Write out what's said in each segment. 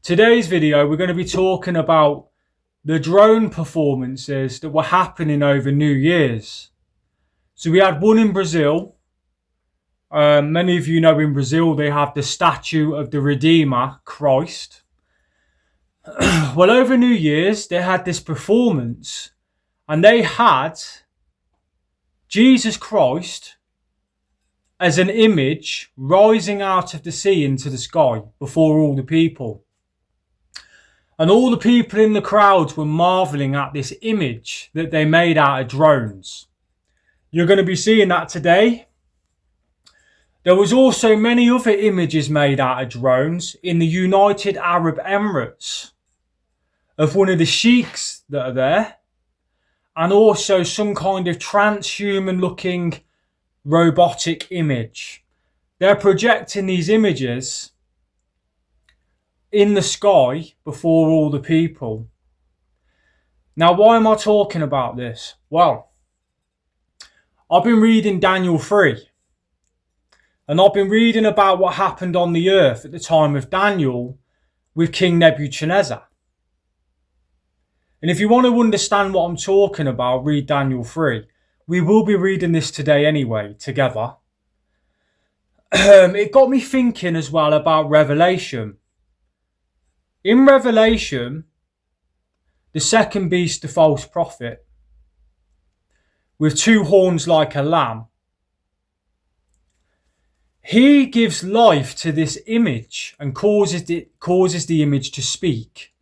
Today's video, we're going to be talking about the drone performances that were happening over New Year's. So we had one in Brazil. Many of you know in Brazil they have the statue of the Redeemer, Christ. Well, over New Year's they had this performance and they had Jesus Christ as an image rising out of the sea into the sky before all the people. And all the people in the crowds were marveling at this image that they made out of drones. You're going to be seeing that today. There was also many other images made out of drones in the United Arab Emirates of one of the sheiks that are there, and also some kind of transhuman looking robotic image. They're projecting these images in the sky before all the people. Now, why am I talking about this? Well, I've been reading Daniel 3, and I've been reading about what happened on the earth at the time of Daniel with King Nebuchadnezzar. And if you want to understand what I'm talking about, read Daniel 3. We will be reading this today anyway, together. It got me thinking as well about Revelation. In Revelation, the second beast, the false prophet, with two horns like a lamb, he gives life to this image and causes the image to speak.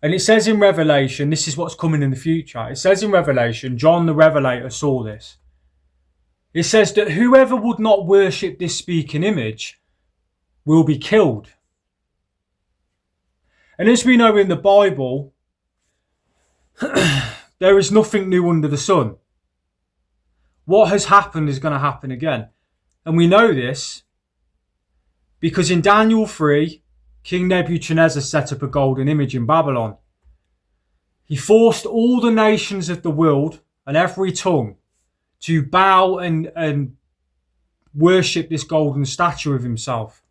And it says in Revelation, this is what's coming in the future. It says in Revelation, John the Revelator saw this. It says that whoever would not worship this speaking image will be killed. And as we know in the Bible, there is nothing new under the sun. What has happened is going to happen again. And we know this because in Daniel 3, King Nebuchadnezzar set up a golden image in Babylon. He forced all the nations of the world and every tongue to bow and worship this golden statue of himself.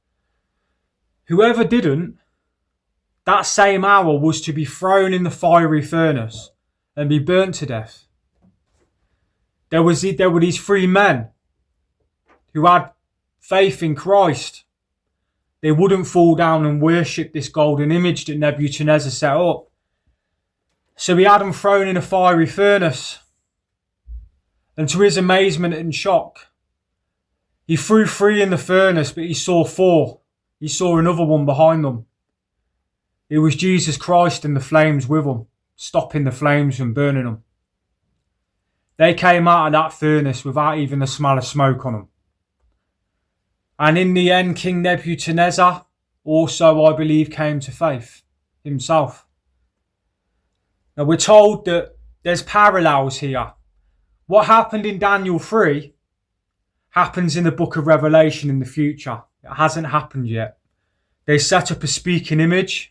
Whoever didn't, that same hour was to be thrown in the fiery furnace and be burnt to death. There were these three men who had faith in Christ. They wouldn't fall down and worship this golden image that Nebuchadnezzar set up. So he had them thrown in a fiery furnace. And to his amazement and shock, he threw three in the furnace, but he saw four. He saw another one behind them. It was Jesus Christ and the flames with him, stopping the flames from burning them. They came out of that furnace without even the smell of smoke on them. And in the end, King Nebuchadnezzar also, I believe, came to faith himself. Now we're told that there's parallels here. What happened in Daniel 3 happens in the book of Revelation in the future. It hasn't happened yet. They set up a speaking image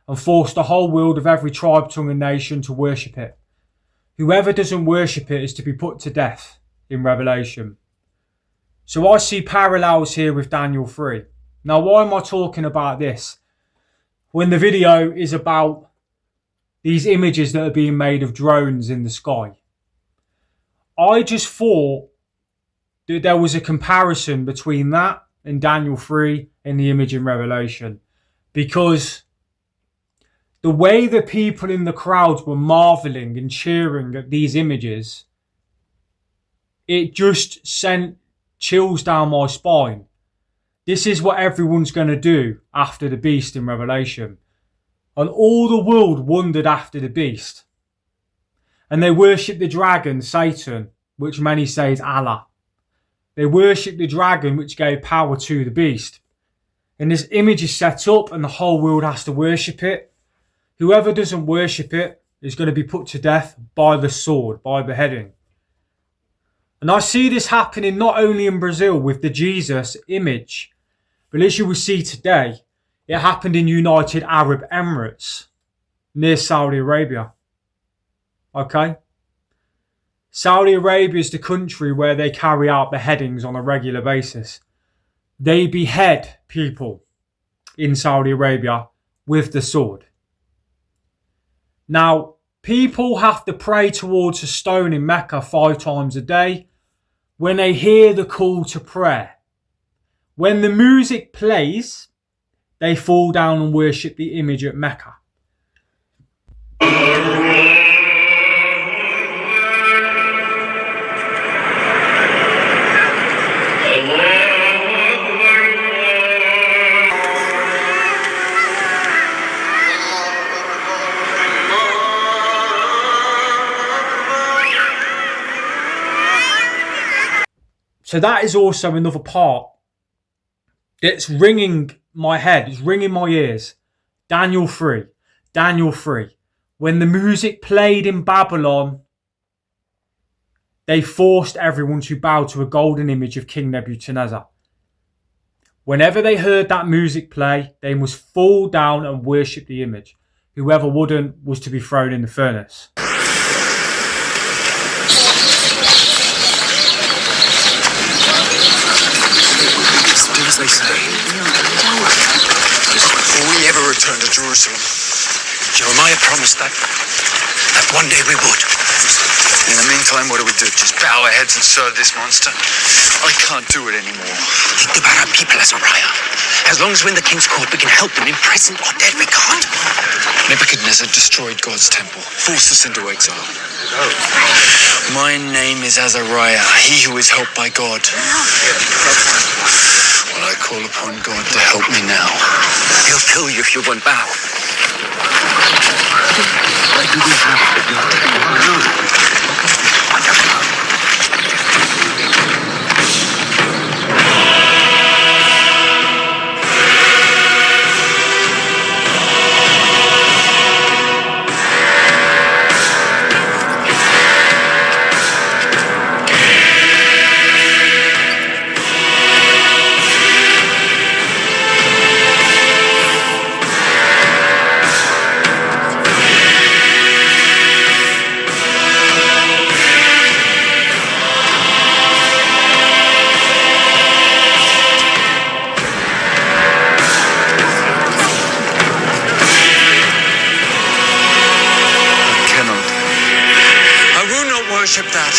and forced the whole world of every tribe, tongue and nation to worship it. Whoever doesn't worship it is to be put to death in Revelation. So I see parallels here with Daniel 3. Now, why am I talking about this? When the video is about these images that are being made of drones in the sky. I just thought that there was a comparison between that and Daniel 3 and the image in Revelation. Because the way the people in the crowds were marveling and cheering at these images, it just sent chills down my spine. This is what everyone's going to do after the beast in Revelation. And all the world wondered after the beast. And they worshipped the dragon, Satan, which many say is Allah. They worshipped the dragon, which gave power to the beast. And this image is set up and the whole world has to worship it. Whoever doesn't worship it is going to be put to death by the sword, by beheading. And I see this happening not only in Brazil with the Jesus image, but as you will see today, it happened in United Arab Emirates, near Saudi Arabia. Okay? Saudi Arabia is the country where they carry out beheadings on a regular basis. They behead people in Saudi Arabia with the sword. Now, people have to pray towards a stone in Mecca 5 times a day when they hear the call to prayer. When the music plays, they fall down and worship the image at Mecca. So that is also another part that's ringing my head, it's ringing my ears. Daniel 3. When the music played in Babylon, they forced everyone to bow to a golden image of King Nebuchadnezzar. Whenever they heard that music play, they must fall down and worship the image. Whoever wouldn't was to be thrown in the furnace. As they say, will we ever return to Jerusalem? Jeremiah promised that one day we would. In the meantime, what do we do? Just bow our heads and serve this monster? I can't do it anymore. Think about our people, Azariah. As long as we're in the king's court, we can help them. In present or dead, we can't. Nebuchadnezzar destroyed God's temple, forced us into exile. My name is Azariah, he who is helped by God. Well, I call upon God to help me now. He'll kill you if you won't bow. Why do we have to go? Worship that.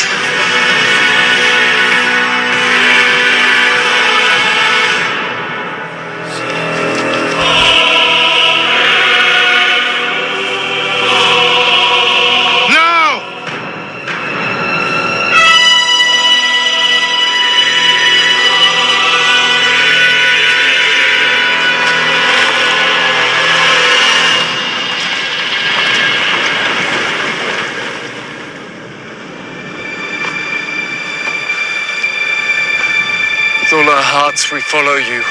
With all our hearts we follow you.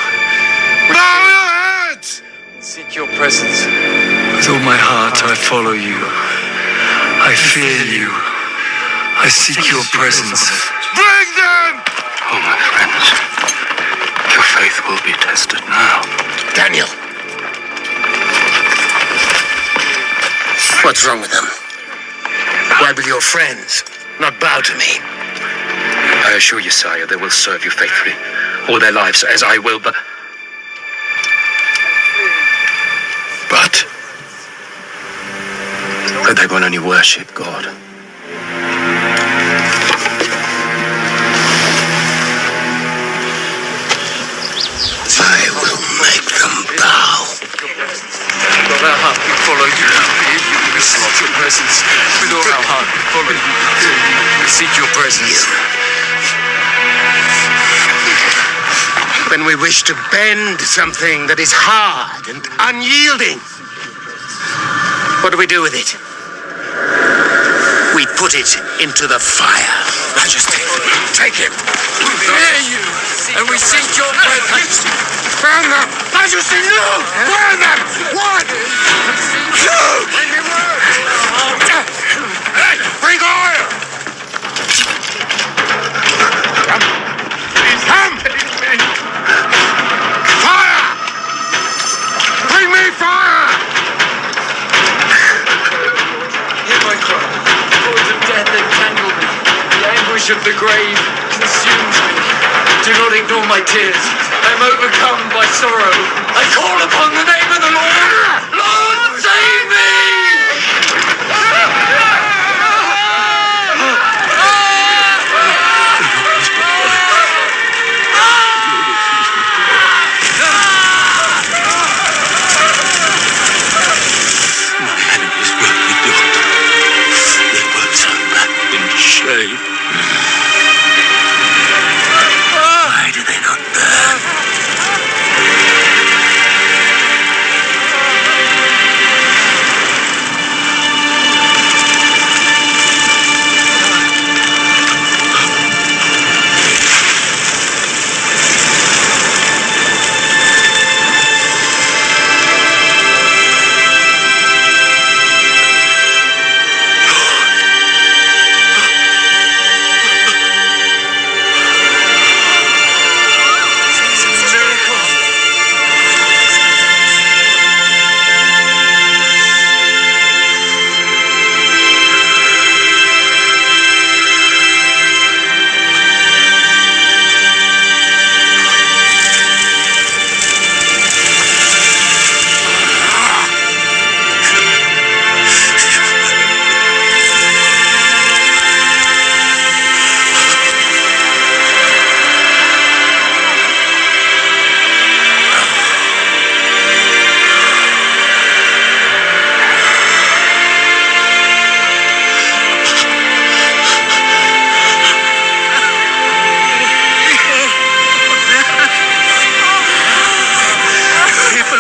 Bow your heads! Seek your presence. With all my heart I follow you. I fear you. I seek your presence. Bring them! Oh, my friends. Your faith will be tested now. Daniel. What's wrong with them? Why will your friends not bow to me? I assure you, sire, they will serve you faithfully all their lives, as I will, but they will only worship God. I will make them bow. With all our heart we follow you. We seek your presence. With all our heart we follow you. We seek your presence. When we wish to bend something that is hard and unyielding, what do we do with it? We put it into the fire. Majesty, take him. We fear you, and we seek your presence. Burn them! Majesty, no! Burn them! One! Two! Bring oil! Come! Fire! Bring me fire! Hear my cry. Cords of death entangle me. The anguish of the grave consumes me. Do not ignore my tears. I am overcome by sorrow. I call upon the name of the Lord.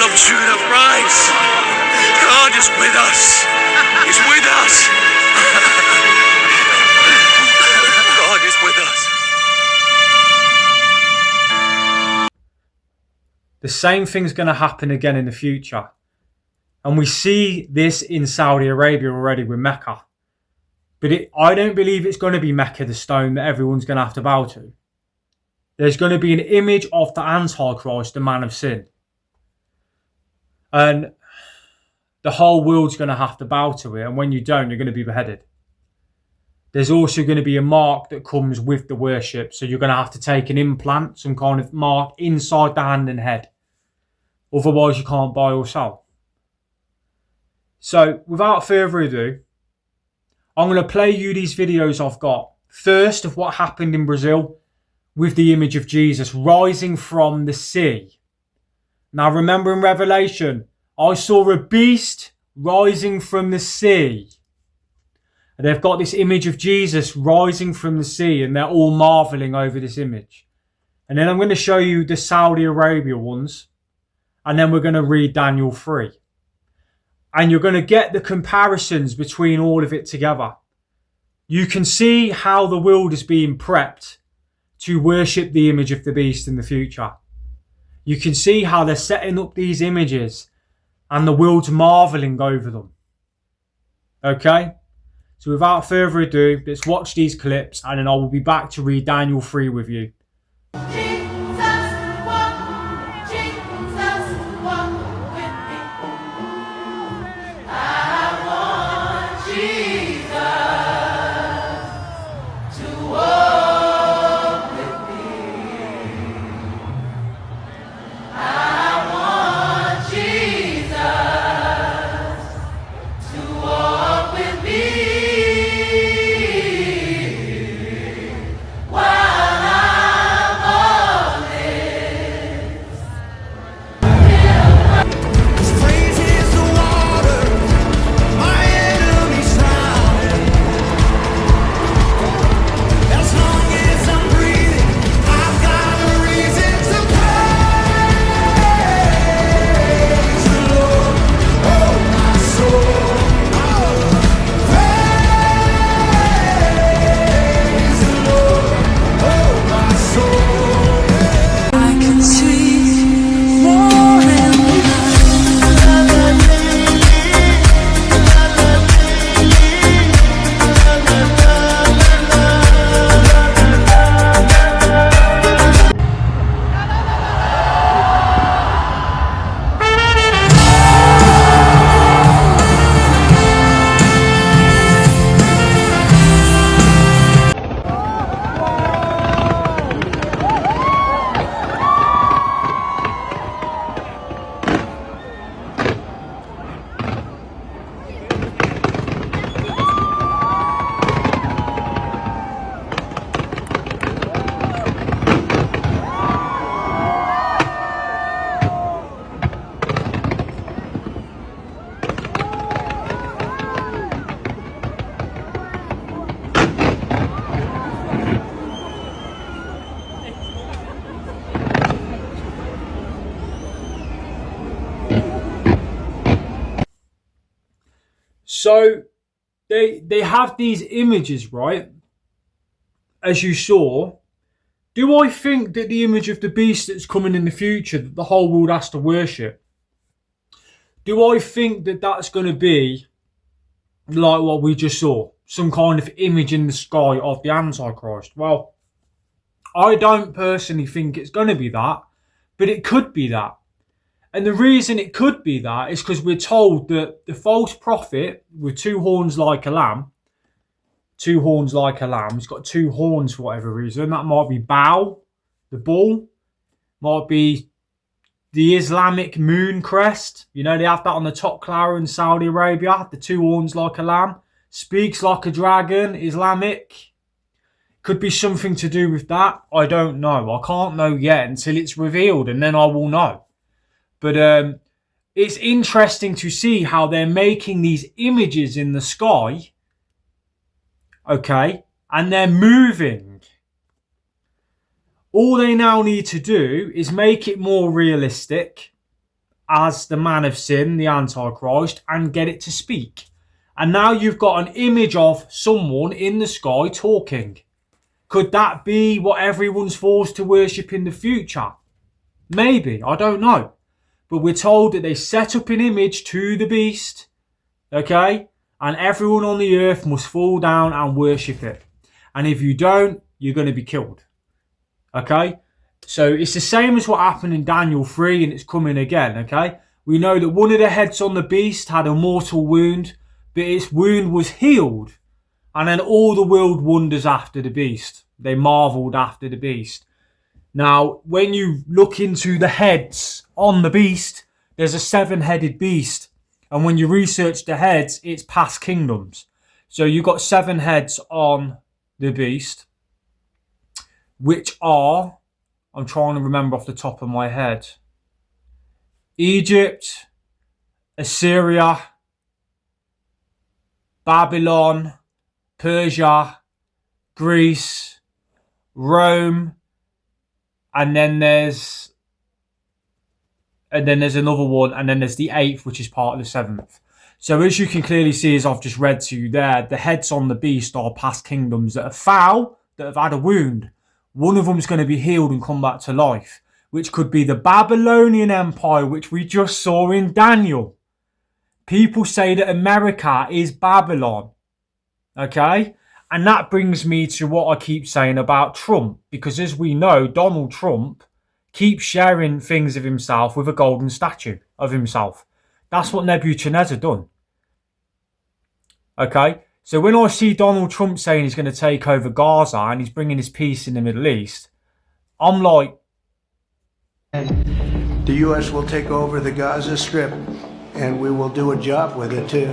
Jerusalem through the price. God is with us. He's with us. God is with us. The same thing's going to happen again in the future. And we see this in Saudi Arabia already with Mecca. But I don't believe it's going to be Mecca, the stone that everyone's going to have to bow to. There's going to be an image of the Antichrist, the man of sin. And the whole world's going to have to bow to it. And when you don't, you're going to be beheaded. There's also going to be a mark that comes with the worship. So you're going to have to take an implant, some kind of mark inside the hand and head. Otherwise, you can't buy or sell. So, without further ado, I'm going to play you these videos I've got. First, of what happened in Brazil with the image of Jesus rising from the sea. Now, remember in Revelation, I saw a beast rising from the sea. And they've got this image of Jesus rising from the sea, and they're all marveling over this image. And then I'm going to show you the Saudi Arabia ones. And then we're going to read Daniel 3. And you're going to get the comparisons between all of it together. You can see how the world is being prepped to worship the image of the beast in the future. You can see how they're setting up these images and the world's marveling over them. Okay? So without further ado, let's watch these clips and then I will be back to read Daniel 3 with you. So they have these images, right? As you saw. Do I think that the image of the beast that's coming in the future that the whole world has to worship, do I think that that's going to be like what we just saw? Some kind of image in the sky of the Antichrist? Well, I don't personally think it's going to be that, but it could be that. And the reason it could be that is because we're told that the false prophet with two horns like a lamb, he's got two horns for whatever reason. That might be Baal, the bull, might be the Islamic moon crest. You know, they have that on the top cloud in Saudi Arabia, the two horns like a lamb, speaks like a dragon, Islamic. Could be something to do with that. I don't know. I can't know yet until it's revealed, and then I will know. But it's interesting to see how they're making these images in the sky, okay, and they're moving. All they now need to do is make it more realistic as the man of sin, the Antichrist, and get it to speak. And now you've got an image of someone in the sky talking. Could that be what everyone's forced to worship in the future? Maybe, I don't know. But we're told that they set up an image to the beast, okay? And everyone on the earth must fall down and worship it. And if you don't, you're going to be killed, okay? So it's the same as what happened in Daniel 3, and it's coming again, okay? We know that one of the heads on the beast had a mortal wound, but its wound was healed. And then all the world wonders after the beast. They marveled after the beast. Now, when you look into the heads on the beast, there's a 7-headed beast. And when you research the heads, it's past kingdoms. So you've got 7 heads on the beast, which are, I'm trying to remember off the top of my head, Egypt, Assyria, Babylon, Persia, Greece, Rome, and then there's another one, and then there's the 8th, which is part of the 7th. So as you can clearly see, as I've just read to you there, the heads on the beast are past kingdoms that are foul, that have had a wound. One of them is going to be healed and come back to life, which could be the Babylonian Empire, which we just saw in Daniel. People say that America is Babylon, okay? And that brings me to what I keep saying about Trump, because as we know, Donald Trump keeps sharing things of himself with a golden statue of himself. That's what Nebuchadnezzar done. Okay, so when I see Donald Trump saying he's going to take over Gaza and he's bringing his peace in the Middle East, I'm like... The U.S. will take over the Gaza Strip, and we will do a job with it too.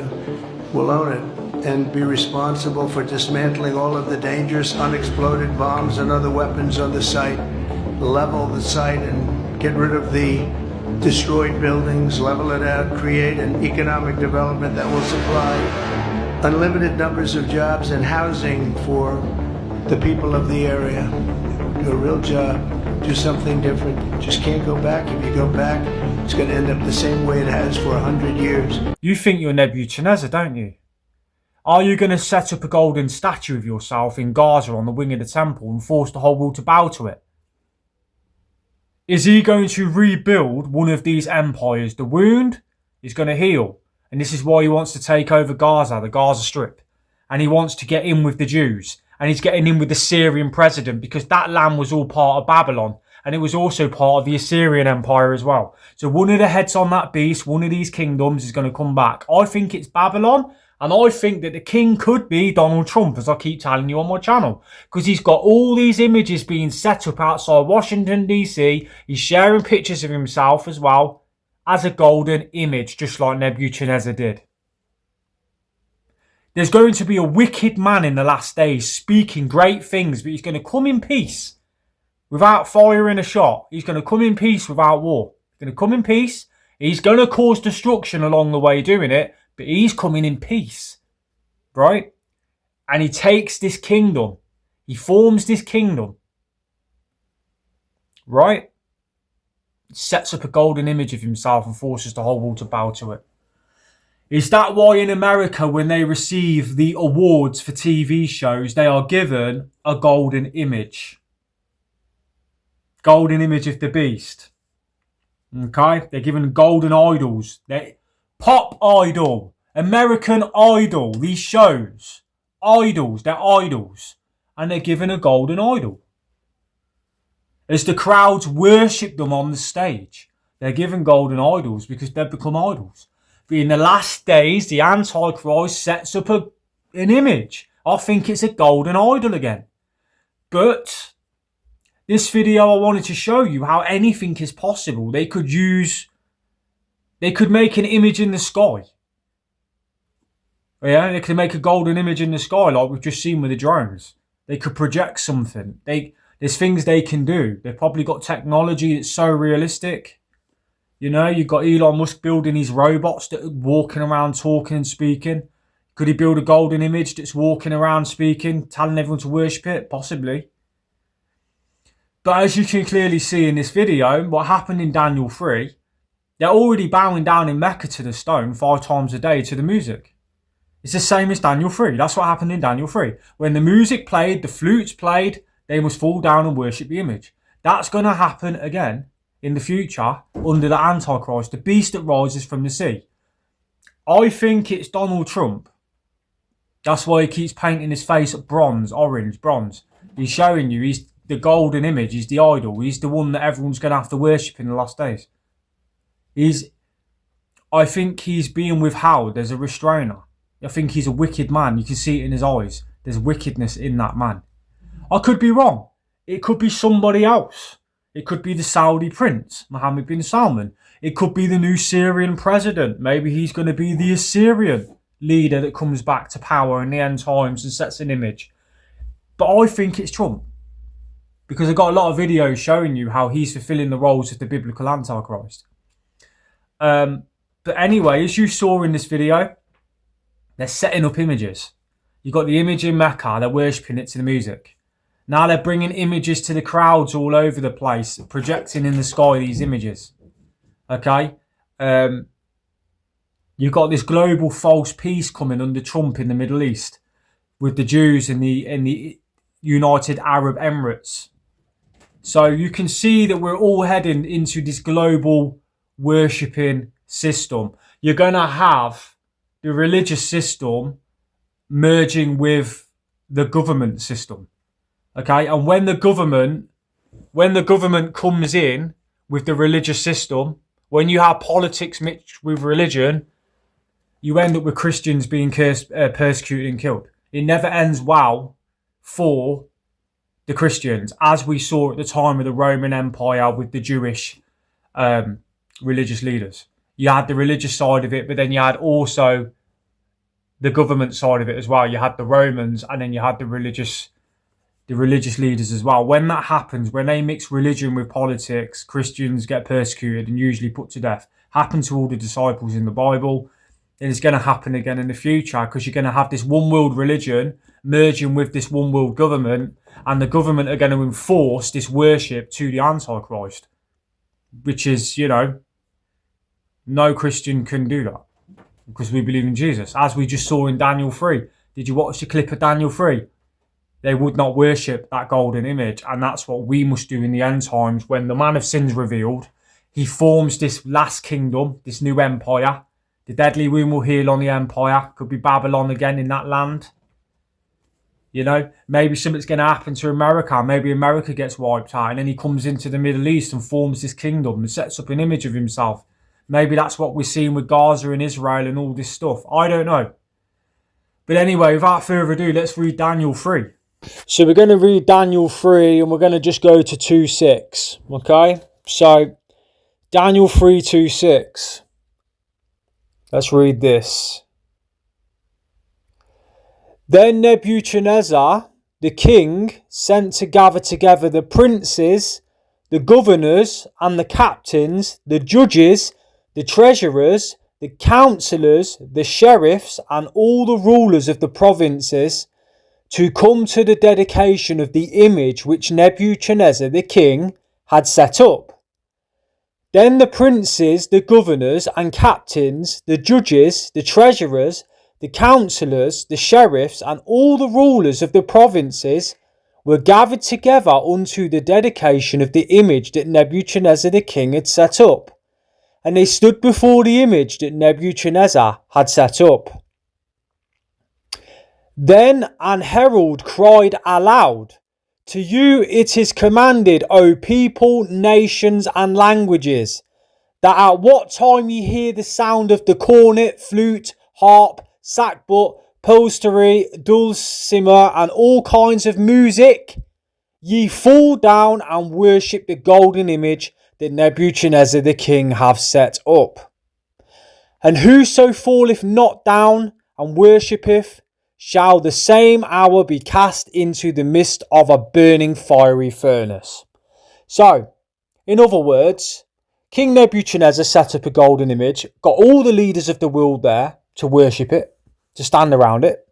We'll own it and be responsible for dismantling all of the dangerous unexploded bombs and other weapons on the site, level the site and get rid of the destroyed buildings, level it out, create an economic development that will supply unlimited numbers of jobs and housing for the people of the area. Do a real job, do something different. Just can't go back. If you go back, it's going to end up the same way it has for 100 years. You think you're Nebuchadnezzar, don't you? Are you going to set up a golden statue of yourself in Gaza on the wing of the temple and force the whole world to bow to it? Is he going to rebuild one of these empires? The wound is going to heal. And this is why he wants to take over Gaza, the Gaza Strip. And he wants to get in with the Jews. And he's getting in with the Syrian president because that land was all part of Babylon. And it was also part of the Assyrian Empire as well. So one of the heads on that beast, one of these kingdoms is going to come back. I think it's Babylon. And I think that the king could be Donald Trump, as I keep telling you on my channel. Because he's got all these images being set up outside Washington, D.C. He's sharing pictures of himself as well as a golden image, just like Nebuchadnezzar did. There's going to be a wicked man in the last days speaking great things, but he's going to come in peace without firing a shot. He's going to come in peace without war. He's going to come in peace. He's going to cause destruction along the way doing it, but he's coming in peace, right? And he takes this kingdom. He forms this kingdom, right? Sets up a golden image of himself and forces the whole world to bow to it. Is that why in America, when they receive the awards for TV shows, they are given a golden image? Golden image of the beast. Okay? They're given golden idols. Pop Idol, American Idol, these shows. Idols, they're idols. And they're given a golden idol. As the crowds worship them on the stage, they're given golden idols because they've become idols. But in the last days, the Antichrist sets up an image. I think it's a golden idol again. But this video, I wanted to show you how anything is possible. They could make an image in the sky. Yeah, they could make a golden image in the sky like we've just seen with the drones. They could project something. There's things they can do. They've probably got technology that's so realistic. You know, you've got Elon Musk building these robots that are walking around talking and speaking. Could he build a golden image that's walking around speaking, telling everyone to worship it? Possibly. But as you can clearly see in this video, what happened in Daniel 3, They're already bowing down in Mecca to the stone 5 times a day to the music. It's the same as Daniel 3. That's what happened in Daniel 3. When the music played, the flutes played, they must fall down and worship the image. That's going to happen again in the future under the Antichrist, the beast that rises from the sea. I think it's Donald Trump. That's why he keeps painting his face bronze, orange, bronze. He's showing you he's the golden image. He's the idol. He's the one that everyone's going to have to worship in the last days. I think he's being withheld. There's a restrainer. I think he's a wicked man. You can see it in his eyes. There's wickedness in that man. I could be wrong. It could be somebody else. It could be the Saudi prince, Mohammed bin Salman. It could be the new Syrian president. Maybe he's going to be the Assyrian leader that comes back to power in the end times and sets an image. But I think it's Trump. Because I've got a lot of videos showing you how he's fulfilling the roles of the biblical Antichrist. But anyway, as you saw in this video, they're setting up images. You've got the image in Mecca, they're worshipping it to the music. Now they're bringing images to the crowds all over the place, projecting in the sky these images. Okay? You've got this global false peace coming under Trump in the Middle East with the Jews in the United Arab Emirates. So you can see that we're all heading into this global worshipping system. You're going to have the religious system merging with the government system. Okay, and when the government comes in with the religious system, when you have politics mixed with religion, you end up with Christians being persecuted and killed. It never ends well for the Christians, as we saw at the time of the Roman Empire with the Jewish religious leaders. You had the religious side of it, but then you had also the government side of it as well. You had the Romans, and then you had the religious leaders as well. When that happens, when they mix religion with politics, Christians get persecuted and usually put to death. Happened to all the disciples in the Bible. And it's going to happen again in the future, because you're going to have this one world religion merging with this one world government, and the government are going to enforce this worship to the Antichrist, which is, no Christian can do that because we believe in Jesus. As we just saw in Daniel 3. Did you watch the clip of Daniel 3? They would not worship that golden image, and that's what we must do in the end times. When the man of sin's revealed, he forms this last kingdom, this new empire. The deadly wound will heal on the empire. Could be Babylon again in that land. Maybe something's going to happen to America. Maybe America gets wiped out, and then he comes into the Middle East and forms this kingdom and sets up an image of himself. Maybe that's what we're seeing with Gaza and Israel and all this stuff. I don't know. But anyway, without further ado, let's read Daniel 3. So we're going to read Daniel 3, and we're going to just go to 2:6. Okay? So, Daniel 3, 2:6. Let's read this. Then Nebuchadnezzar, the king, sent to gather together the princes, the governors, and the captains, the judges, the treasurers, the councillors, the sheriffs, and all the rulers of the provinces, to come to the dedication of the image which Nebuchadnezzar the king had set up. Then the princes, the governors and captains, the judges, the treasurers, the councillors, the sheriffs, and all the rulers of the provinces were gathered together unto the dedication of the image that Nebuchadnezzar the king had set up. And they stood before the image that Nebuchadnezzar had set up. Then an herald cried aloud, To you it is commanded, O people, nations, and languages, that at what time ye hear the sound of the cornet, flute, harp, sackbut, psaltery, dulcimer, and all kinds of music, ye fall down and worship the golden image that Nebuchadnezzar the king hath set up. And whoso falleth not down and worshippeth, shall the same hour be cast into the midst of a burning fiery furnace. So, in other words, King Nebuchadnezzar set up a golden image, got all the leaders of the world there to worship it, to stand around it,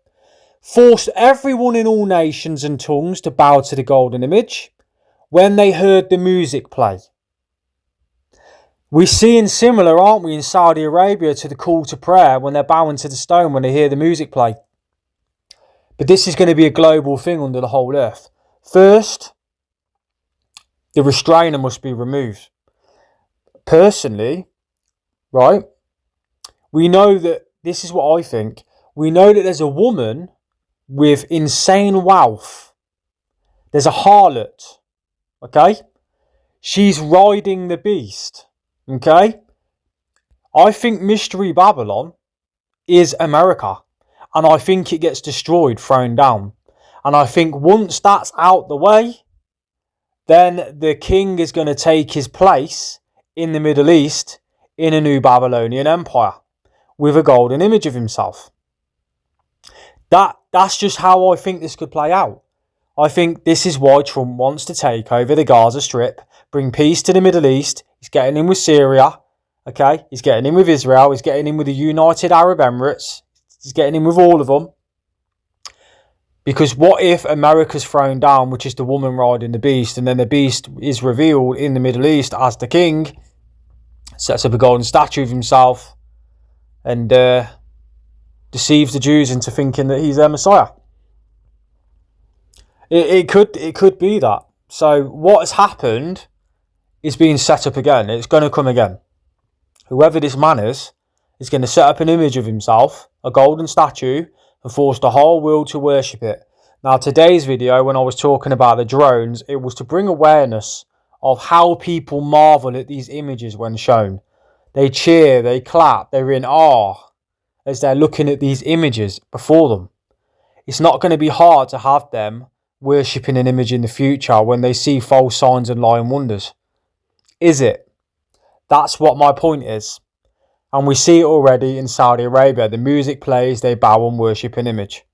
forced everyone in all nations and tongues to bow to the golden image when they heard the music play. We're seeing similar, aren't we, in Saudi Arabia to the call to prayer when they're bowing to the stone when they hear the music play. But this is going to be a global thing under the whole earth. First, the restrainer must be removed. Personally, right, we know that, this is what I think, we know that there's a woman with insane wealth. There's a harlot, okay? She's riding the beast, okay? I think Mystery Babylon is America. And I think it gets destroyed, thrown down. And I think once that's out the way, then the king is going to take his place in the Middle East in a new Babylonian empire with a golden image of himself. That's just how I think this could play out. I think this is why Trump wants to take over the Gaza Strip, bring peace to the Middle East. He's getting in with Syria, okay? He's getting in with Israel. He's getting in with the United Arab Emirates. He's getting in with all of them. Because what if America's thrown down, which is the woman riding the beast, and then the beast is revealed in the Middle East as the king, sets up a golden statue of himself, and deceives the Jews into thinking that he's their Messiah. It could be that. So what has happened is being set up again. It's going to come again. Whoever this man is going to set up an image of himself, a golden statue, and force the whole world to worship it. Now, today's video, when I was talking about the drones, it was to bring awareness of how people marvel at these images when shown. They cheer, they clap, they're in awe as they're looking at these images before them. It's not going to be hard to have them worshipping an image in the future when they see false signs and lying wonders. Is it? That's what my point is. And we see it already in Saudi Arabia. The music plays, they bow and worship an image.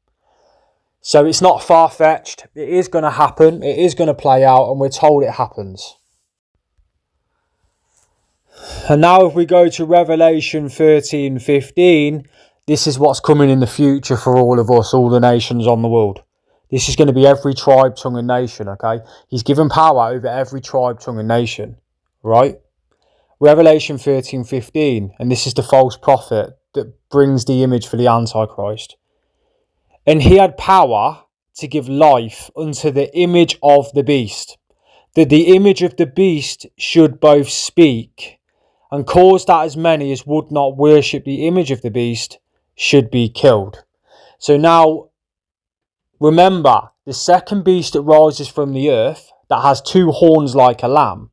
So it's not far-fetched. It is going to happen. It is going to play out, and we're told it happens. And now if we go to Revelation 13:15, this is what's coming in the future for all of us, all the nations on the world. This is going to be every tribe, tongue and nation, okay? He's given power over every tribe, tongue and nation, right? Revelation 13:15, and this is the false prophet that brings the image for the Antichrist. And he had power to give life unto the image of the beast, that the image of the beast should both speak, and cause that as many as would not worship the image of the beast should be killed. So now, remember, the second beast that rises from the earth, that has two horns like a lamb,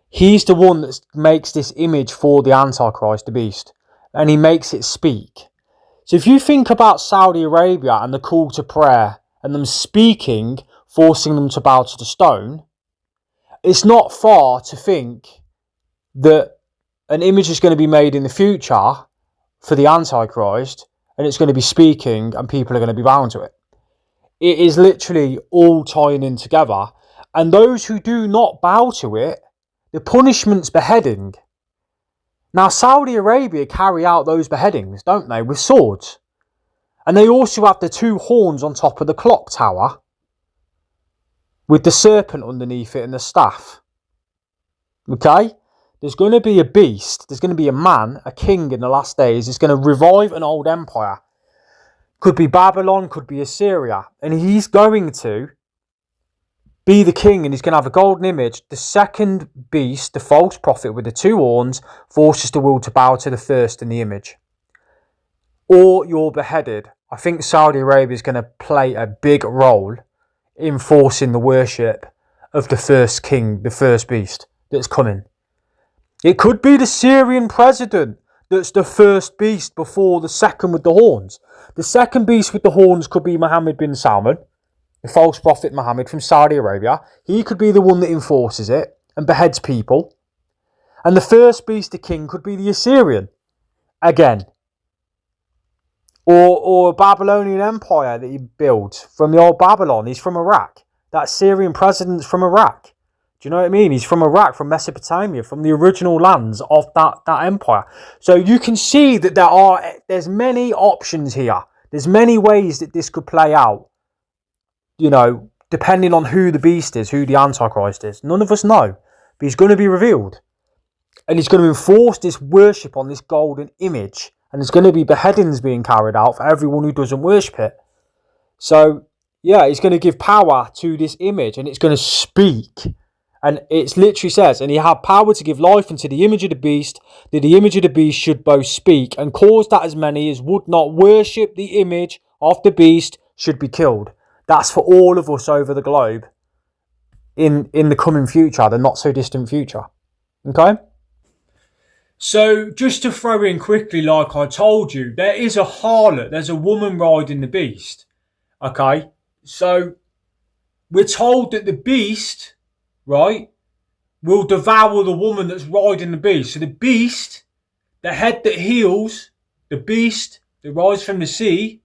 he's the one that makes this image for the Antichrist, the beast, and he makes it speak. So if you think about Saudi Arabia and the call to prayer and them speaking, forcing them to bow to the stone, it's not far to think that an image is going to be made in the future for the Antichrist, and it's going to be speaking and people are going to be bowing to it. It is literally all tying in together. And those who do not bow to it, the punishment's beheading. Now, Saudi Arabia carry out those beheadings, don't they, with swords. And they also have the two horns on top of the clock tower with the serpent underneath it and the staff. Okay? There's going to be a beast, there's going to be a man, a king in the last days. It's going to revive an old empire. Could be Babylon, could be Assyria. And he's going to be the king, and he's going to have a golden image. The second beast, the false prophet with the two horns, forces the world to bow to the first in the image. Or you're beheaded. I think Saudi Arabia is going to play a big role in forcing the worship of the first king, the first beast that's coming. It could be the Syrian president that's the first beast before the second with the horns. The second beast with the horns could be Mohammed bin Salman, the false prophet Muhammad from Saudi Arabia. He could be the one that enforces it and beheads people. And the first beast, the king, could be the Assyrian. Again. Or a Babylonian empire that he built from the old Babylon. He's from Iraq. That Syrian president's from Iraq. Do you know what I mean? He's from Iraq, from Mesopotamia, from the original lands of that empire. So you can see that there's many options here. There's many ways that this could play out. You know, depending on who the beast is, who the Antichrist is. None of us know. But he's going to be revealed. And he's going to enforce this worship on this golden image. And there's going to be beheadings being carried out for everyone who doesn't worship it. So, yeah, he's going to give power to this image and it's going to speak. And it literally says, and he had power to give life unto the image of the beast, that the image of the beast should both speak, and cause that as many as would not worship the image of the beast should be killed. That's for all of us over the globe in the coming future, the not so distant future. Okay? So, just to throw in quickly, like I told you, there is a harlot, there's a woman riding the beast. Okay? So, we're told that the beast, right, will devour the woman that's riding the beast. So the beast, the head that heals, the beast that rises from the sea,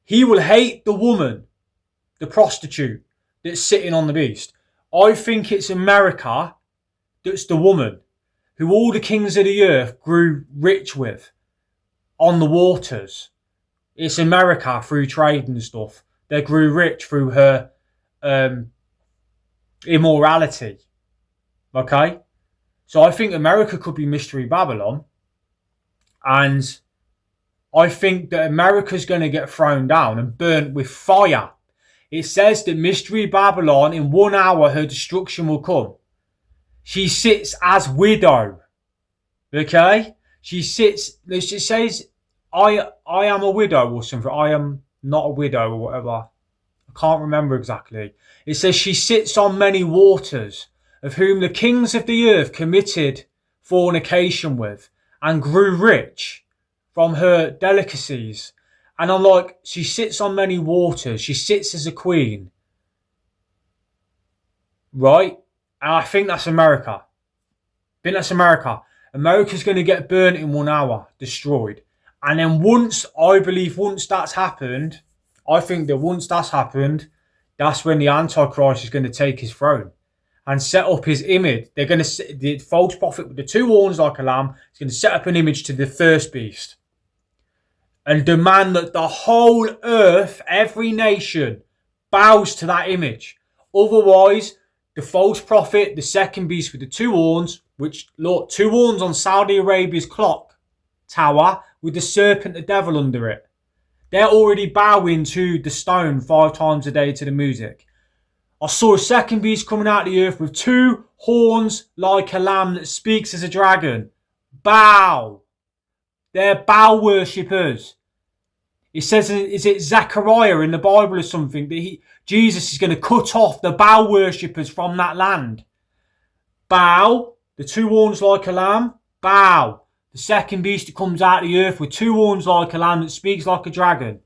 he will hate the woman, the prostitute that's sitting on the beast. I think it's America that's the woman who all the kings of the earth grew rich with on the waters. It's America through trade and stuff. They grew rich through her immorality. Okay? So I think America could be Mystery Babylon. And I think that America's going to get thrown down and burnt with fire. It says that Mystery Babylon, in 1 hour, her destruction will come. She sits as widow. Okay? She sits, it says, I am a widow or something. I am not a widow or whatever. I can't remember exactly. It says she sits on many waters, of whom the kings of the earth committed fornication with, and grew rich from her delicacies. And I'm like, she sits on many waters. She sits as a queen. Right? And I think that's America. I think that's America. America's going to get burnt in 1 hour, destroyed. And then once that's happened, I think that once that's happened, that's when the Antichrist is going to take his throne and set up his image. They're going to, the false prophet with the 2 horns like a lamb is going to set up an image to the first beast and demand that the whole earth, every nation, bows to that image. Otherwise, the false prophet, the second beast with the 2 horns, which, look, 2 horns on Saudi Arabia's clock tower with the serpent, the devil, under it. They're already bowing to the stone 5 times a day to the music. I saw a second beast coming out of the earth with 2 horns like a lamb that speaks as a dragon. Bow. They're bow worshippers. It says, is it Zechariah in the Bible or something, that Jesus is going to cut off the bow worshippers from that land. Bow. The 2 horns like a lamb. Bow. The second beast that comes out of the earth with 2 horns like a lamb that speaks like a dragon.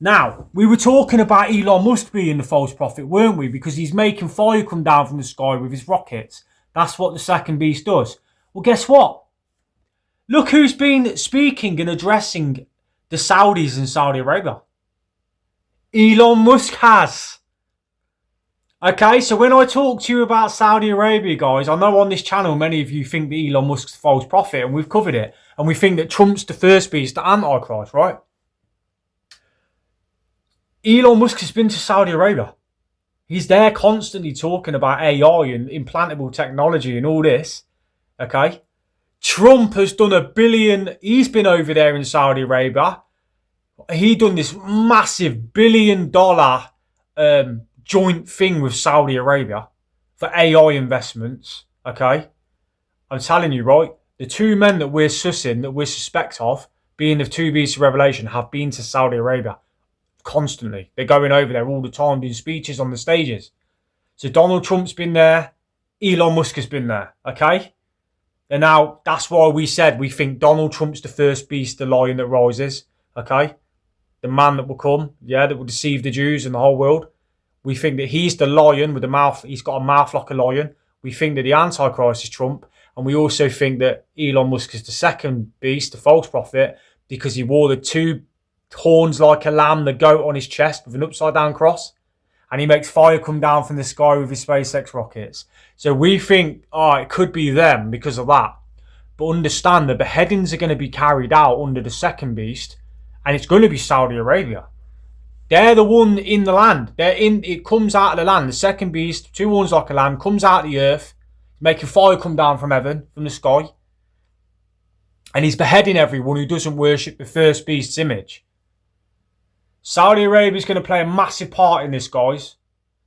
Now, we were talking about Elon Musk being the false prophet, weren't we? Because he's making fire come down from the sky with his rockets. That's what the second beast does. Well, guess what? Look who's been speaking and addressing the Saudis in Saudi Arabia. Elon Musk has. Okay, so when I talk to you about Saudi Arabia, guys, I know on this channel many of you think that Elon Musk's the false prophet, and we've covered it. And we think that Trump's the first beast, the Antichrist, right? Elon Musk has been to Saudi Arabia. He's there constantly talking about AI and implantable technology and all this. Okay? Trump has done $1 billion. He's been over there in Saudi Arabia. He done this massive $1 billion joint thing with Saudi Arabia for AI investments. Okay? I'm telling you, right? The 2 men that we're sussing, that we're suspect of, being the 2 beasts of Revelation, have been to Saudi Arabia. Constantly. They're going over there all the time doing speeches on the stages. So Donald Trump's been there. Elon Musk has been there. Okay? And now that's why we said we think Donald Trump's the first beast, the lion that rises. Okay? The man that will come. Yeah, that will deceive the Jews and the whole world. We think that he's the lion with a mouth. He's got a mouth like a lion. We think that the Antichrist is Trump. And we also think that Elon Musk is the second beast, the false prophet, because he wore the 2 horns like a lamb, the goat on his chest with an upside down cross, and he makes fire come down from the sky with his SpaceX rockets. So we think, it could be them because of that. But understand, the beheadings are going to be carried out under the second beast, and it's going to be Saudi Arabia. They're the one in the land. It comes out of the land. The second beast, 2 horns like a lamb, comes out of the earth, making fire come down from heaven, from the sky. And he's beheading everyone who doesn't worship the first beast's image. Saudi Arabia is going to play a massive part in this, guys.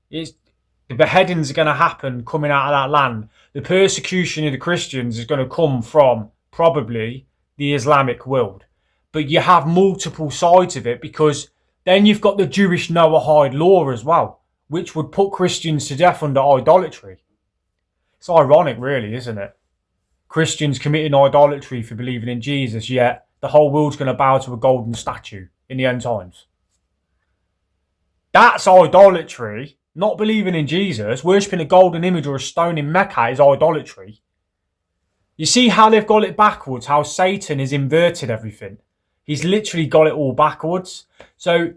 The beheadings are going to happen coming out of that land. The persecution of the Christians is going to come from probably the Islamic world. But you have multiple sides of it, because then you've got the Jewish Noahide law as well, which would put Christians to death under idolatry. It's ironic, really, isn't it? Christians committing idolatry for believing in Jesus, yet the whole world's going to bow to a golden statue in the end times. That's idolatry. Not believing in Jesus. Worshipping a golden image or a stone in Mecca is idolatry. You see how they've got it backwards, how Satan has inverted everything. He's literally got it all backwards. So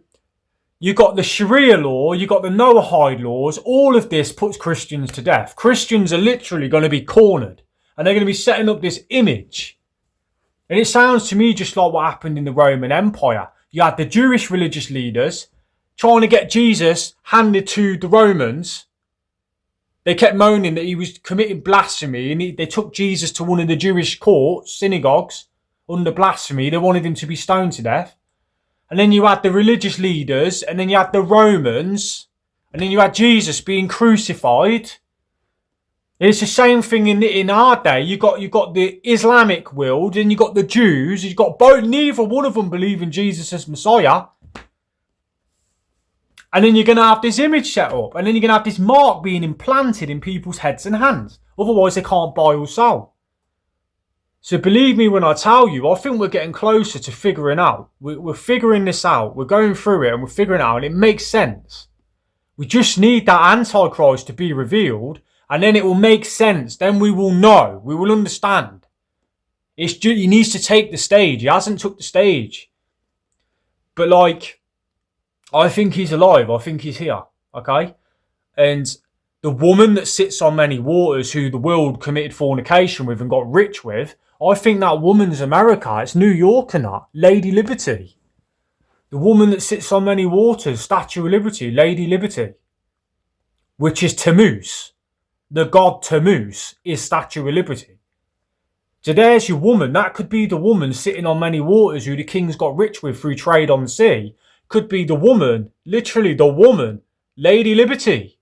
you got the Sharia law, you got the Noahide laws. All of this puts Christians to death. Christians are literally going to be cornered, and they're going to be setting up this image. And it sounds to me just like what happened in the Roman Empire. You had the Jewish religious leaders trying to get Jesus handed to the Romans. They kept moaning that he was committing blasphemy, and they took Jesus to one of the Jewish courts, synagogues, under blasphemy. They wanted him to be stoned to death. And then you had the religious leaders, and then you had the Romans, and then you had Jesus being crucified. It's the same thing in our day. You got the Islamic world, and you got the Jews. You got both. Neither one of them believe in Jesus as Messiah. And then you're going to have this image set up. And then you're going to have this mark being implanted in people's heads and hands. Otherwise, they can't buy or sell. So believe me when I tell you, I think we're getting closer to figuring out. We're figuring this out. We're going through it and we're figuring it out. And it makes sense. We just need that Antichrist to be revealed. And then it will make sense. Then we will know. We will understand. He needs to take the stage. He hasn't took the stage. But I think he's alive. I think he's here. Okay? And the woman that sits on many waters, who the world committed fornication with and got rich with, I think that woman's America. It's New York and that. Lady Liberty. The woman that sits on many waters, Statue of Liberty, Lady Liberty. Which is Tammuz. The god Tammuz is Statue of Liberty. So there's your woman. That could be the woman sitting on many waters who the kings got rich with through trade on the sea. Could be the woman, literally the woman, Lady Liberty,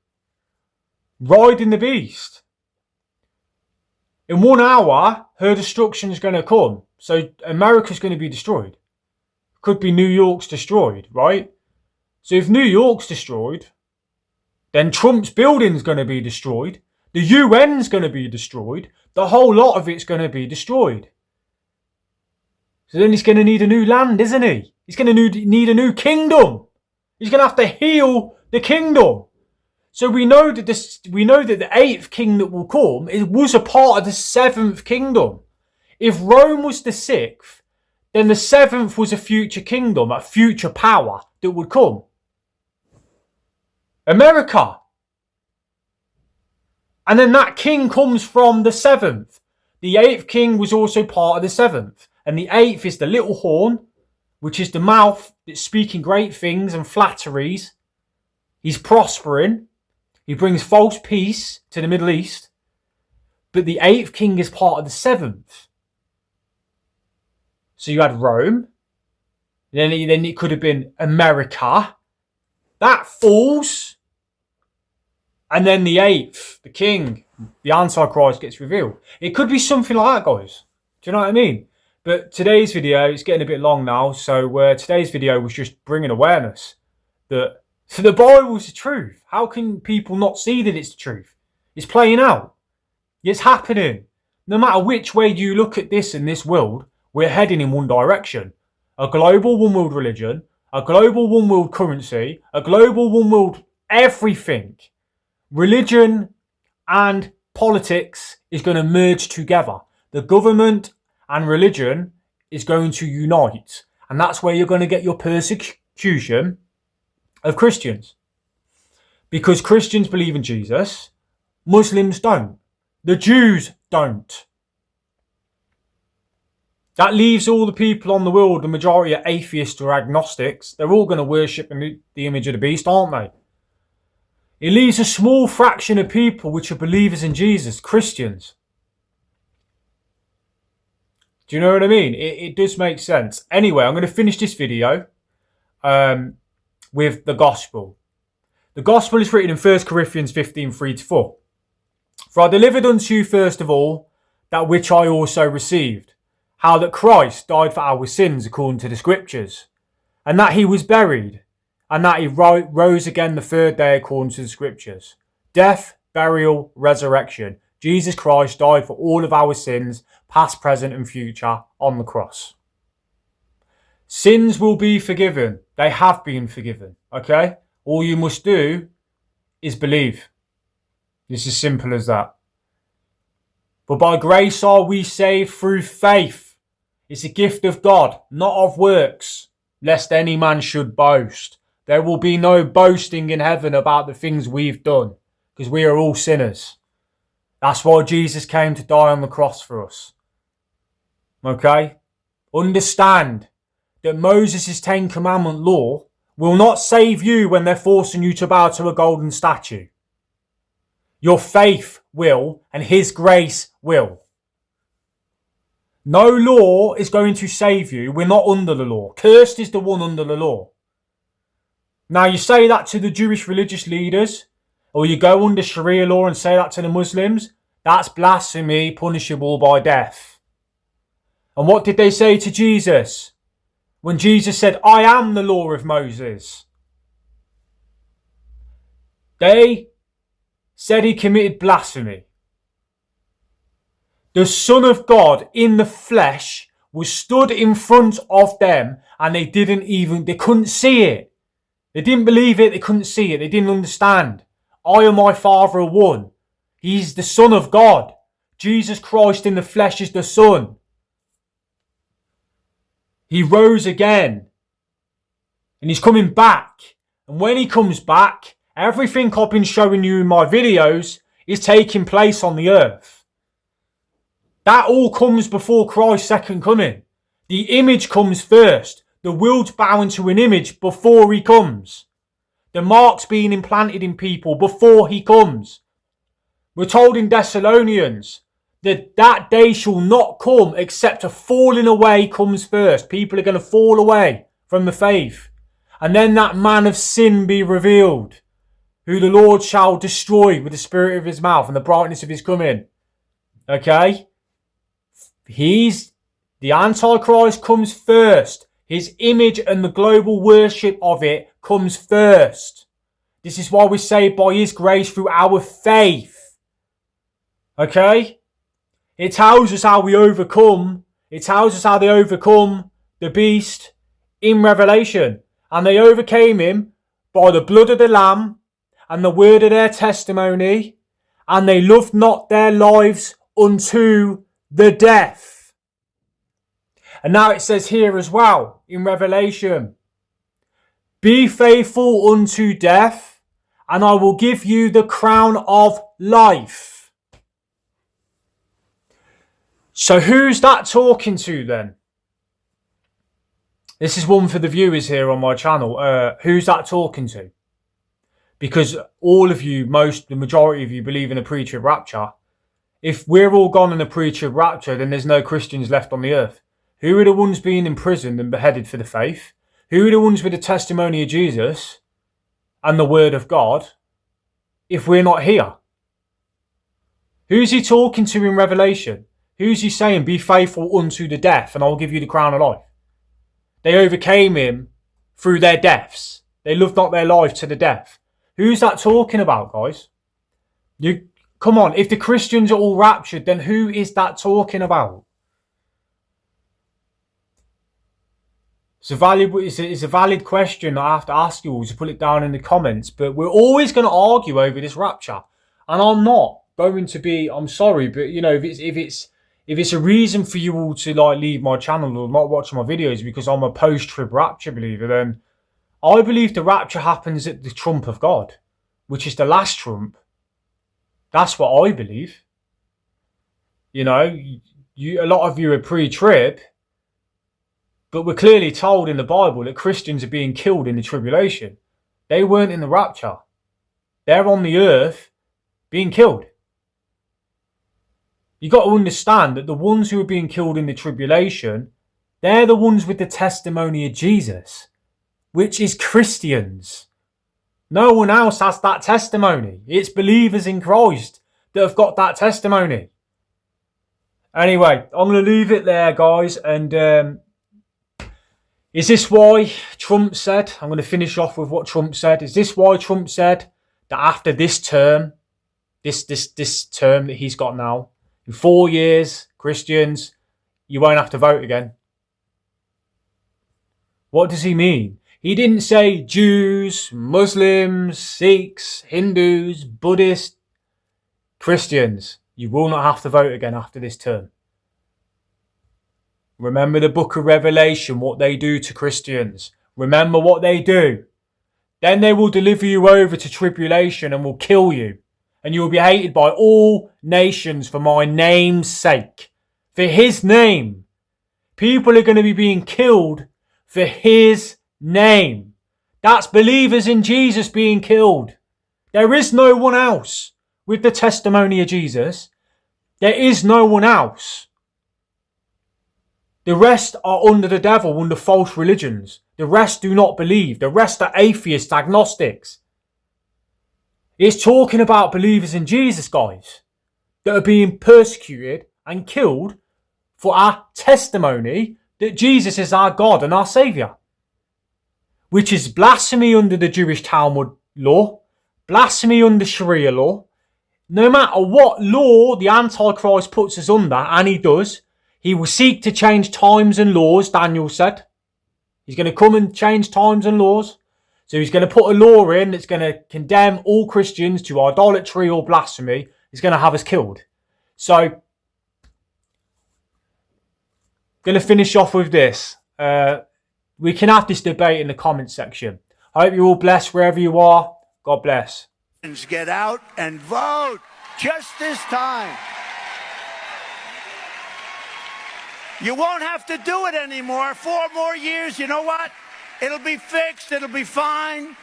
riding the beast. In 1 hour, her destruction is going to come. So America's going to be destroyed. Could be New York's destroyed, right? So if New York's destroyed, then Trump's building's going to be destroyed. The UN's going to be destroyed. The whole lot of it's going to be destroyed. So then he's going to need a new land, isn't he? He's going to need a new kingdom. He's going to have to heal the kingdom. So we know that the 8th king that will come was a part of the 7th kingdom. If Rome was the 6th, then the 7th was a future kingdom, a future power that would come. America. And then that king comes from the 7th. The 8th king was also part of the 7th. And the 8th is the little horn, which is the mouth that's speaking great things and flatteries. He's prospering. He brings false peace to the Middle East. But the 8th king is part of the 7th. So you had Rome. Then it could have been America. That falls. And then the 8th, the king, the Antichrist gets revealed. It could be something like that, guys. Do you know what I mean? But today's video, it's getting a bit long now, so today's video was just bringing awareness that the Bible's the truth. How can people not see that it's the truth? It's playing out. It's happening. No matter which way you look at this in this world, we're heading in one direction. A global one world religion, a global one world currency, a global one world everything. Religion and politics is going to merge together. The government and religion is going to unite. And that's where you're going to get your persecution of Christians. Because Christians believe in Jesus, Muslims don't. The Jews don't. That leaves all the people on the world, the majority are atheists or agnostics. They're all going to worship the image of the beast, aren't they? It leaves a small fraction of people which are believers in Jesus, Christians. Do you know what I mean? It does make sense. Anyway, I'm going to finish this video with the gospel. The gospel is written in 1 Corinthians 15, 3-4. For I delivered unto you first of all that which I also received, how that Christ died for our sins according to the scriptures, and that he was buried, and that he rose again the third day according to the scriptures. Death, burial, resurrection. Jesus Christ died for all of our sins, past, present and future, on the cross. Sins will be forgiven. They have been forgiven. Okay? All you must do is believe. It's as simple as that. But by grace are we saved through faith. It's a gift of God, not of works, lest any man should boast. There will be no boasting in heaven about the things we've done, because we are all sinners. That's why Jesus came to die on the cross for us. Okay? Understand that Moses' 10 Commandment law will not save you when they're forcing you to bow to a golden statue. Your faith will, and his grace will. No law is going to save you. We're not under the law. Cursed is the one under the law. Now you say that to the Jewish religious leaders, or you go under Sharia law and say that to the Muslims, that's blasphemy, punishable by death. And what did they say to Jesus? When Jesus said, I am the law of Moses. They said he committed blasphemy. The Son of God in the flesh was stood in front of them and they couldn't see it. They didn't believe it, they couldn't see it, they didn't understand. I and my Father are one. He's the Son of God. Jesus Christ in the flesh is the Son. He rose again. And he's coming back. And when he comes back, everything I've been showing you in my videos is taking place on the earth. That all comes before Christ's second coming. The image comes first. The world's bowing to an image before he comes. The mark's being implanted in people before he comes. We're told in Thessalonians that that day shall not come except a falling away comes first. People are going to fall away from the faith. And then that man of sin be revealed, who the Lord shall destroy with the spirit of his mouth and the brightness of his coming. Okay? The Antichrist comes first. His image and the global worship of it comes first. This is why we say by his grace through our faith. Okay? It tells us how we overcome. It tells us how they overcome the beast in Revelation. And they overcame him by the blood of the Lamb and the word of their testimony. And they loved not their lives unto the death. And now it says here as well in Revelation, be faithful unto death, and I will give you the crown of life. So who's that talking to then? This is one for the viewers here on my channel. Who's that talking to? Because all of you, the majority of you believe in a pre-trib rapture. If we're all gone in a pre-trib rapture, then there's no Christians left on the earth. Who are the ones being imprisoned and beheaded for the faith? Who are the ones with the testimony of Jesus and the word of God if we're not here? Who's he talking to in Revelation? Who's he saying, be faithful unto the death and I'll give you the crown of life? They overcame him through their deaths. They loved not their life to the death. Who's that talking about, guys? Come on, if the Christians are all raptured, then who is that talking about? It's a valid question I have to ask you all, to put it down in the comments. But we're always going to argue over this rapture, and I'm not going to be. I'm sorry, but you know, if it's a reason for you all to like leave my channel or not watch my videos because I'm a post-trib rapture believer, then I believe the rapture happens at the trump of God, which is the last trump. That's what I believe. You know, a lot of you are pre-trib. But we're clearly told in the Bible that Christians are being killed in the tribulation. They weren't in the rapture. They're on the earth being killed. You got to understand that the ones who are being killed in the tribulation, they're the ones with the testimony of Jesus, which is Christians. No one else has that testimony. It's believers in Christ that have got that testimony. Anyway, I'm going to leave it there, guys. And is this why Trump said, I'm going to finish off with what Trump said. Is this why Trump said that after this term, this term that he's got now, in 4 years, Christians, you won't have to vote again? What does he mean? He didn't say Jews, Muslims, Sikhs, Hindus, Buddhists, Christians. You will not have to vote again after this term. Remember the book of Revelation, what they do to Christians. Remember what they do. Then they will deliver you over to tribulation and will kill you. And you will be hated by all nations for my name's sake. For his name. People are going to be being killed for his name. That's believers in Jesus being killed. There is no one else with the testimony of Jesus. There is no one else. The rest are under the devil, under false religions. The rest do not believe. The rest are atheists, agnostics. It's talking about believers in Jesus, guys, that are being persecuted and killed for our testimony that Jesus is our God and our Saviour, which is blasphemy under the Jewish Talmud law, blasphemy under Sharia law. No matter what law the Antichrist puts us under, and he does, he will seek to change times and laws, Daniel said. He's going to come and change times and laws. So he's going to put a law in that's going to condemn all Christians to idolatry or blasphemy. He's going to have us killed. So, going to finish off with this. We can have this debate in the comments section. I hope you're all blessed wherever you are. God bless. Get out and vote just this time. You won't have to do it anymore. 4 more years, you know what? It'll be fixed. It'll be fine.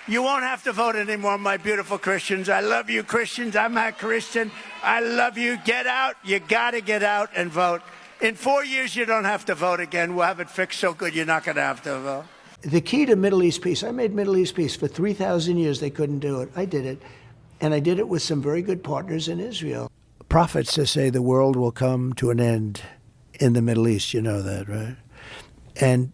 You won't have to vote anymore, my beautiful Christians. I love you, Christians. I'm a Christian. I love you. Get out. You got to get out and vote. In 4 years, you don't have to vote again. We'll have it fixed so good you're not going to have to vote. The key to Middle East peace, I made Middle East peace. For 3,000 years, they couldn't do it. I did it. And I did it with some very good partners in Israel. Prophets that say the world will come to an end in the Middle East. You know that, right? And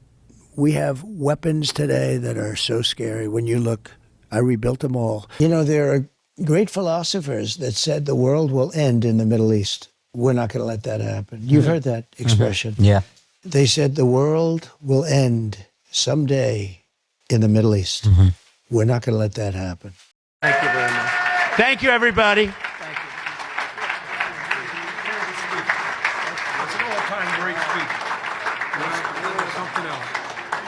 we have weapons today that are so scary. When you look, I rebuilt them all. You know, there are great philosophers that said the world will end in the Middle East. We're not going to let that happen. You've heard that expression. Yeah. They said the world will end someday in the Middle East. We're not going to let that happen. Thank you very much. Thank you, everybody. It's an all-time great speech. Something else.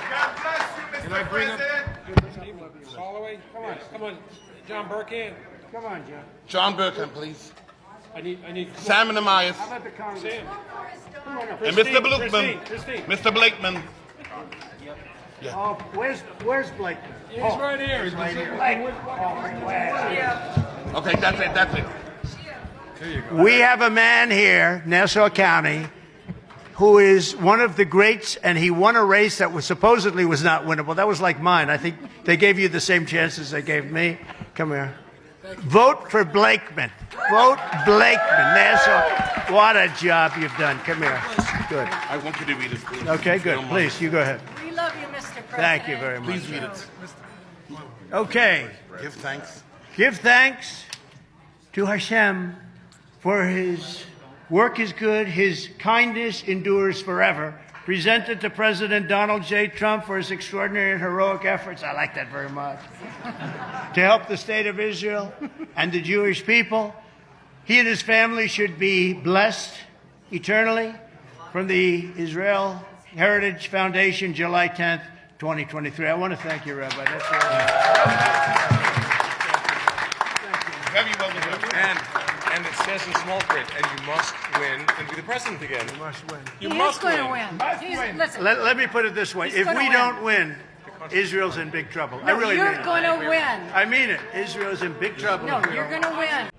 God bless you, Mr. President. Holloway, come on. John Burkham. Come on, John. John Burkham, please. I need. Sam and Amias. How about the Congress? Sam. And Mr. Blakeman. Christine. Mr. Blakeman. Oh, where's Blake? He's right here. Right here. Okay, that's it. We have a man here, Nassau County, who is one of the greats, and he won a race that was supposedly was not winnable. That was like mine. I think they gave you the same chances they gave me. Come here. Vote for Blakeman. Vote Blakeman. Nassau. What a job you've done. Come here. Good. I want you to read it, please. Okay, good. Please, you go ahead. We love you, Mr. President. Thank you very much. Please read it. Okay. Give thanks. Give thanks to Hashem, for his work is good, his kindness endures forever. Presented to President Donald J. Trump for his extraordinary and heroic efforts. I like that very much. To help the state of Israel and the Jewish people. He and his family should be blessed eternally. From the Israel Heritage Foundation, July 10th, 2023. I want to thank you, Rabbi. That's Very well done. And it says in small print, and you must win and be the president again. You must win. You He must is going win. to win. Listen, Let me put it this way. He's If gonna we win. don't win, Israel's in big trouble. I really you're mean it. gonna win. I mean it. Israel's in big trouble. No, if we you're don't- gonna win.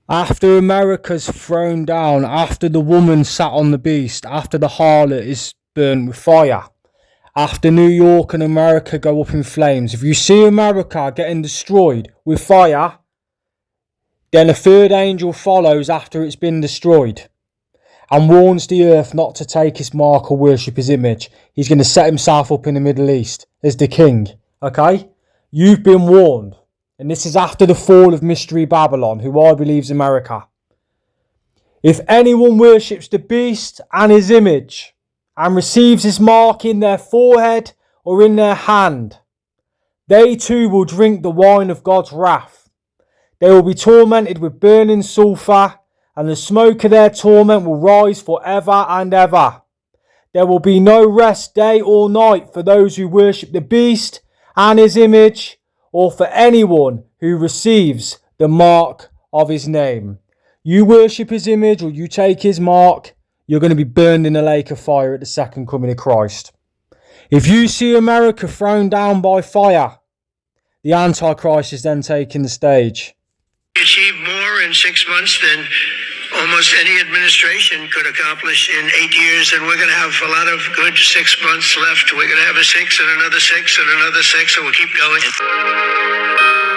After America's thrown down, after the woman sat on the beast, after the harlot is burnt with fire, after New York and America go up in flames, if you see America getting destroyed with fire, then a third angel follows after it's been destroyed and warns the earth not to take his mark or worship his image. He's going to set himself up in the Middle East as the king. Okay? You've been warned. And this is after the fall of Mystery Babylon, who I believe is America. If anyone worships the beast and his image and receives his mark in their forehead or in their hand, they too will drink the wine of God's wrath. They will be tormented with burning sulphur, and the smoke of their torment will rise forever and ever. There will be no rest day or night for those who worship the beast and his image, or for anyone who receives the mark of his name. You worship his image or you take his mark, you're going to be burned in a lake of fire at the second coming of Christ. If you see America thrown down by fire, the Antichrist is then taking the stage. We achieved more in 6 months than almost any administration could accomplish in 8 years, and we're going to have a lot of good 6 months left. We're going to have a 6 and another 6 and another 6, and we'll keep going.